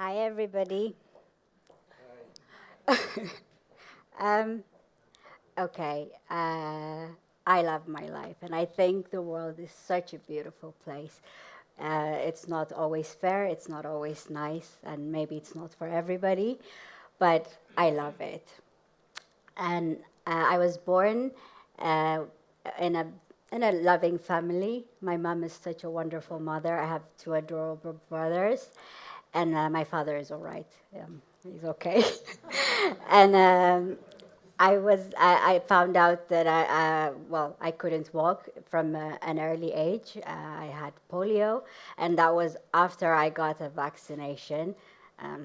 Hi, everybody. um, okay, I love my life, and I think the world is such a beautiful place. It's not always fair, it's not always nice, and maybe it's not for everybody, but I love it. And I was born uh, in a in a loving family. My mom is such a wonderful mother. I have two adorable brothers, and my father is all right. He's okay. and I found out that I couldn't walk from an early age. I had polio, and that was after I got a vaccination.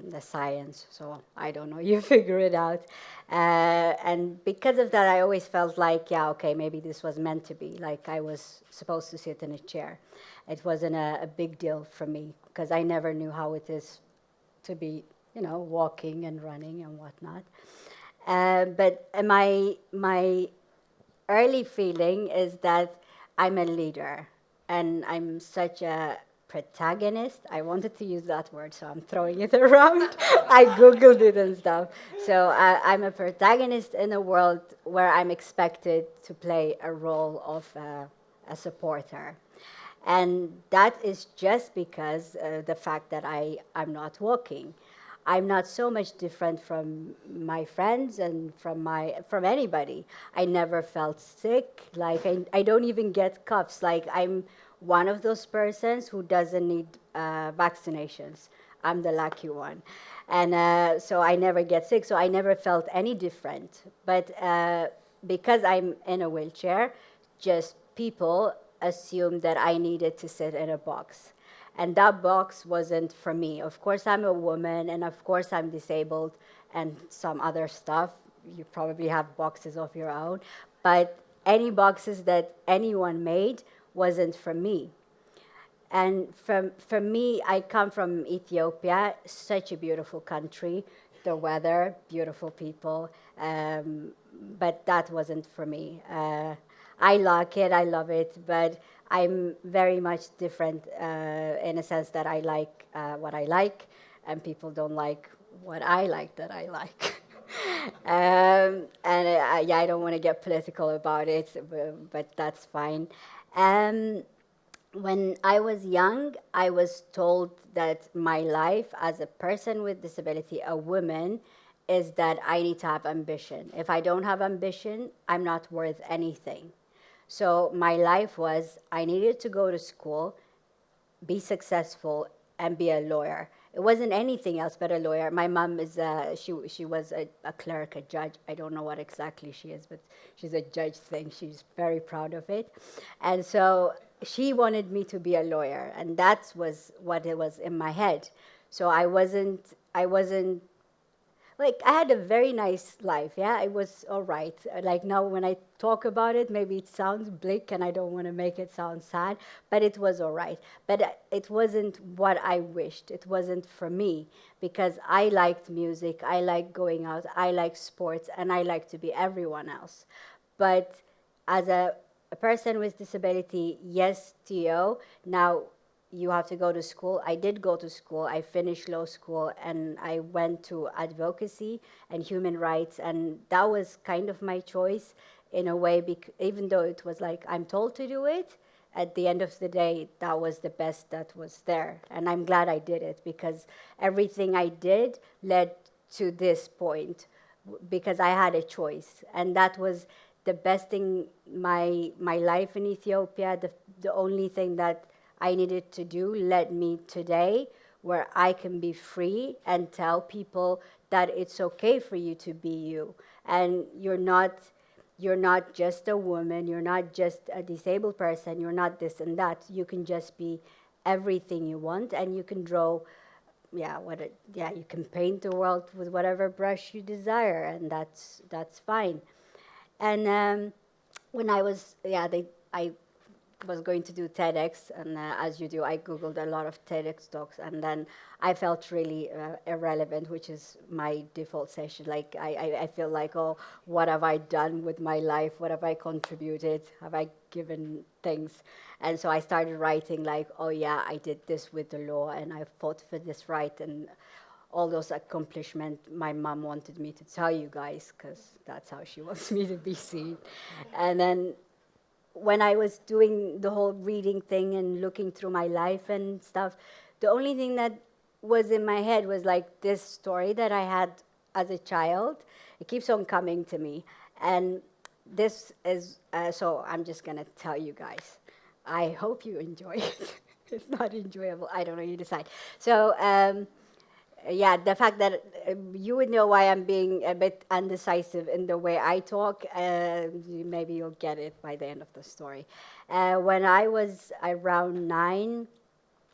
The science, so I don't know. You figure it out. And because of that, I always felt like, yeah, okay, maybe this was meant to be. Like I was supposed to sit in a chair. It wasn't a big deal for me because I never knew how it is to be, walking and running and whatnot. But my early feeling is that I'm a leader and I'm such a protagonist. I wanted to use that word, so I'm throwing it around. I Googled it and stuff. So I'm a protagonist in a world where I'm expected to play a role of a supporter. And that is just because the fact that I'm not walking. I'm not so much different from my friends and from anybody. I never felt sick. Like I don't even get coughs. Like I'm one of those persons who doesn't need vaccinations. I'm the lucky one, and so I never get sick. So I never felt any different. But because I'm in a wheelchair, just people assumed that I needed to sit in a box. And that box wasn't for me. Of course, I'm a woman, and of course, I'm disabled, and some other stuff. You probably have boxes of your own. But any boxes that anyone made wasn't for me. And for me, I come from Ethiopia, such a beautiful country, the weather, beautiful people, but that wasn't for me. I like it, I love it, but I'm very much different in a sense that I like what I like, and people don't like what I like that I like. Yeah, I don't want to get political about it, but that's fine. Um, when I was young, I was told that my life as a person with disability, a woman, is that I need to have ambition. If I don't have ambition, I'm not worth anything. So my life was I needed to go to school, be successful, and be a lawyer. It wasn't anything else but a lawyer. My mom is she was a clerk, a judge. I don't know what exactly she is, but she's a judge thing. She's very proud of it, and so she wanted me to be a lawyer, and that was what it was in my head. So I wasn't like I had a very nice life. Yeah, it was all right. Like now, when I talk about it, maybe it sounds bleak, and I don't want to make it sound sad, but it was all right. But it wasn't what I wished. It wasn't for me because I liked music, I liked going out, I liked sports, and I liked to be everyone else. But as a person with disability, yes, TO. Now you have to go to school. I did go to school. I finished law school and I went to advocacy and human rights. And that was kind of my choice in a way, even though it was like I'm told to do it, at the end of the day, that was the best that was there. And I'm glad I did it because everything I did led to this point because I had a choice. And that was the best thing, my life in Ethiopia, the only thing that I needed to do led me today where I can be free and tell people that it's okay for you to be you. And you're not just a woman, you're not just a disabled person, you're not this and that. You can just be everything you want and you can draw you can paint the world with whatever brush you desire and that's fine. And when I was, I was going to do TEDx, and as you do, I Googled a lot of TEDx talks, and then I felt really irrelevant, which is my default session. Like, I feel like, oh, what have I done with my life? What have I contributed? Have I given things? And so I started writing like, oh yeah, I did this with the law, and I fought for this right, and all those accomplishments my mom wanted me to tell you guys, because that's how she wants me to be seen. And then when I was doing the whole reading thing and looking through my life and stuff, the only thing that was in my head was like this story that I had as a child. It keeps on coming to me. And this is, so I'm just going to tell you guys. I hope you enjoy it. It's not enjoyable. I don't know, you decide. So, yeah, the fact that you would know why I'm being a bit undecisive in the way I talk, maybe you'll get it by the end of the story. When I was around 9,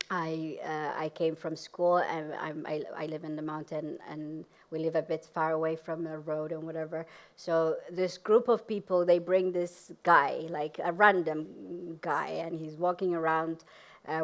I came from school, and I live in the mountain, and we live a bit far away from the road and whatever. So this group of people, they bring this guy, like a random guy, and he's walking around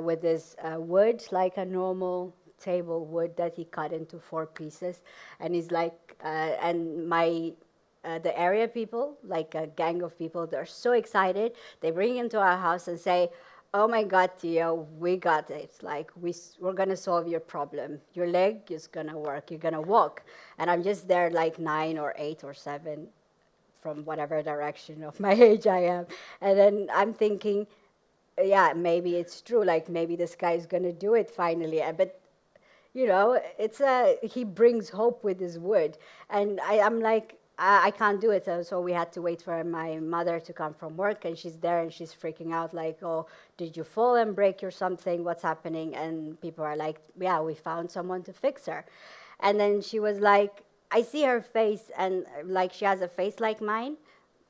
with this wood, like a normal table wood that he cut into 4 pieces, and he's like, and the area people, like a gang of people, they're so excited. They bring him to our house and say, "Oh my God, Theo, we got it. Like, we're going to solve your problem. Your leg is going to work. You're going to walk." And I'm just there like 9 or 8 or 7, from whatever direction of my age I am. And then I'm thinking, yeah, maybe it's true. Like, maybe this guy is going to do it finally. But you know, he brings hope with his wood. And I'm like, I can't do it. So we had to wait for my mother to come from work, and she's there, and she's freaking out like, "Oh, did you fall and break or something? What's happening?" And people are like, "Yeah, we found someone to fix her." And then she was like, I see her face, and like she has a face like mine,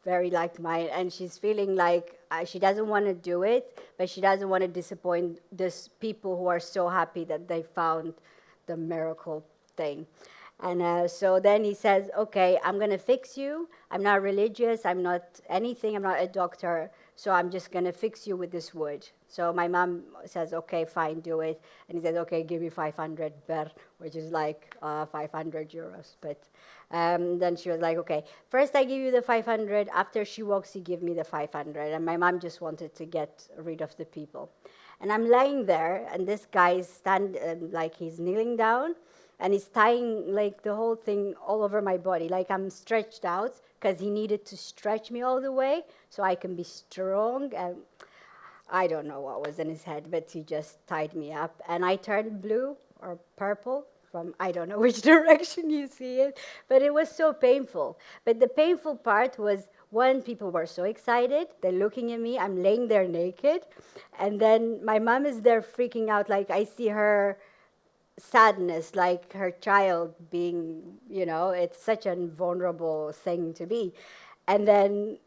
very like mine, and she's feeling like she doesn't want to do it, but she doesn't want to disappoint these people who are so happy that they found the miracle thing. And so then he says, "Okay, I'm going to fix you. I'm not religious. I'm not anything. I'm not a doctor. So I'm just going to fix you with this wood." So my mom says, "Okay, fine, do it." And he says, "Okay, give me 500 ber," which is like 500 euros. But then she was like, "Okay, first I give you the 500. After she walks, you give me the 500. And my mom just wanted to get rid of the people. And I'm lying there, and this guy is like he's kneeling down, and he's tying like the whole thing all over my body. Like I'm stretched out, because he needed to stretch me all the way so I can be strong. And I don't know what was in his head, but he just tied me up. And I turned blue or purple from, I don't know which direction you see it, but it was so painful. But the painful part was, one, people were so excited. They're looking at me. I'm laying there naked. And then my mom is there freaking out. Like I see her sadness, like her child being, it's such a vulnerable thing to be. And then,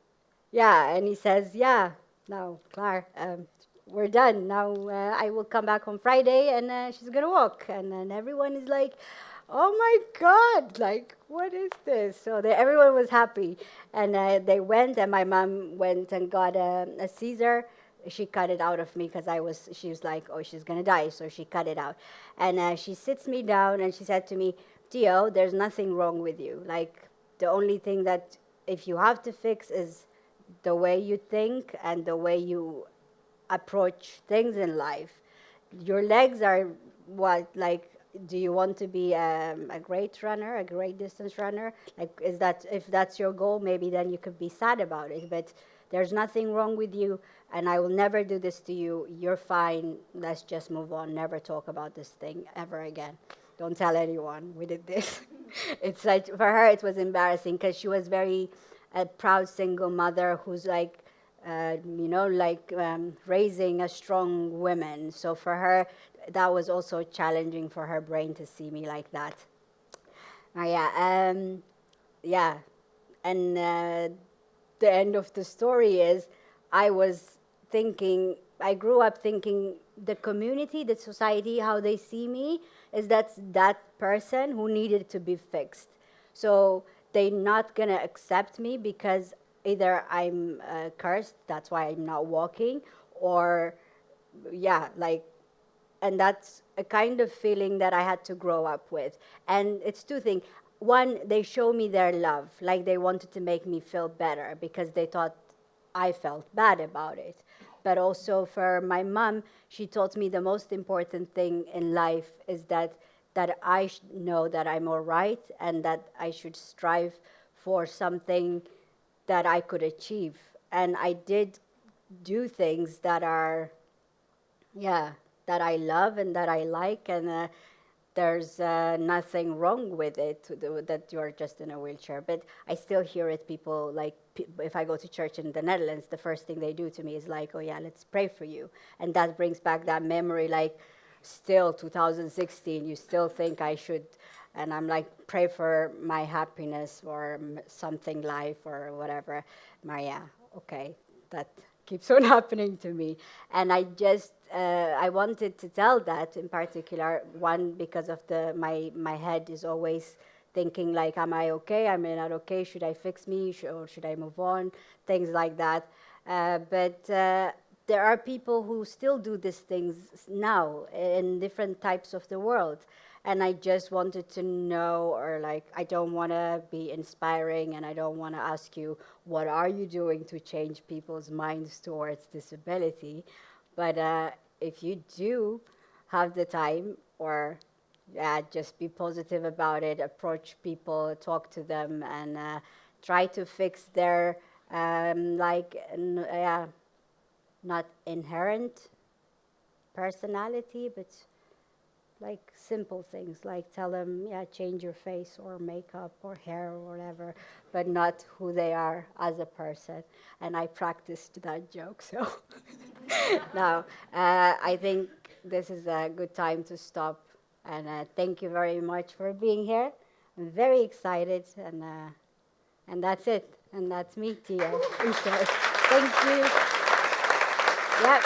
yeah, and he says, "Yeah, now, Claire, we're done. Now I will come back on Friday, and she's going to walk." And then everyone is like, "Oh my God, like, what is this?" So everyone was happy. And they went, and my mom went and got a Caesar. She cut it out of me, because she was like, "Oh, she's going to die." So she cut it out. And she sits me down, and she said to me, "Theo, there's nothing wrong with you. Like, the only thing that if you have to fix is the way you think and the way you approach things in life. Your legs are what, like, do you want to be a great runner, a great distance runner? Like, if that's your goal, maybe then you could be sad about it. But there's nothing wrong with you, and I will never do this to you. You're fine. Let's just move on. Never talk about this thing ever again. Don't tell anyone we did this." It's like, for her, it was embarrassing, because she was very a proud single mother who's like, raising a strong woman. So for her, that was also challenging for her brain to see me like that. Yeah. And the end of the story is, I grew up thinking the community, the society, how they see me is that person who needed to be fixed. So they're not going to accept me because either I'm cursed, that's why I'm not walking, or, and that's a kind of feeling that I had to grow up with. And it's 2 things. One, they show me their love, like they wanted to make me feel better because they thought I felt bad about it. But also for my mom, she taught me the most important thing in life is that that I know that I'm all right and that I should strive for something that I could achieve. And I did do things that are, yeah, that I love and that I like, and there's nothing wrong with it that you're just in a wheelchair. But I still hear it. People like, if I go to church in the Netherlands, the first thing they do to me is like, oh yeah, let's pray for you. And that brings back that memory, like, still 2016, you still think I should. And I'm like, pray for my happiness or something life or whatever. Yeah, okay, that keeps on happening to me. And I wanted to tell that in particular, one, because of my head is always thinking like, am I okay? Am I not okay? Should I fix me? Or should I move on? Things like that. But there are people who still do these things now in different types of the world. And I just wanted to know, or like, I don't want to be inspiring, and I don't want to ask you, what are you doing to change people's minds towards disability? But if you do have the time, or just be positive about it, approach people, talk to them, and try to fix their, not inherent personality, but like simple things, like tell them, yeah, change your face or makeup or hair or whatever, but not who they are as a person. And I practiced that joke, so now I think this is a good time to stop. And thank you very much for being here. I'm very excited, and that's it. And that's me, Tia. Thank you. Yep.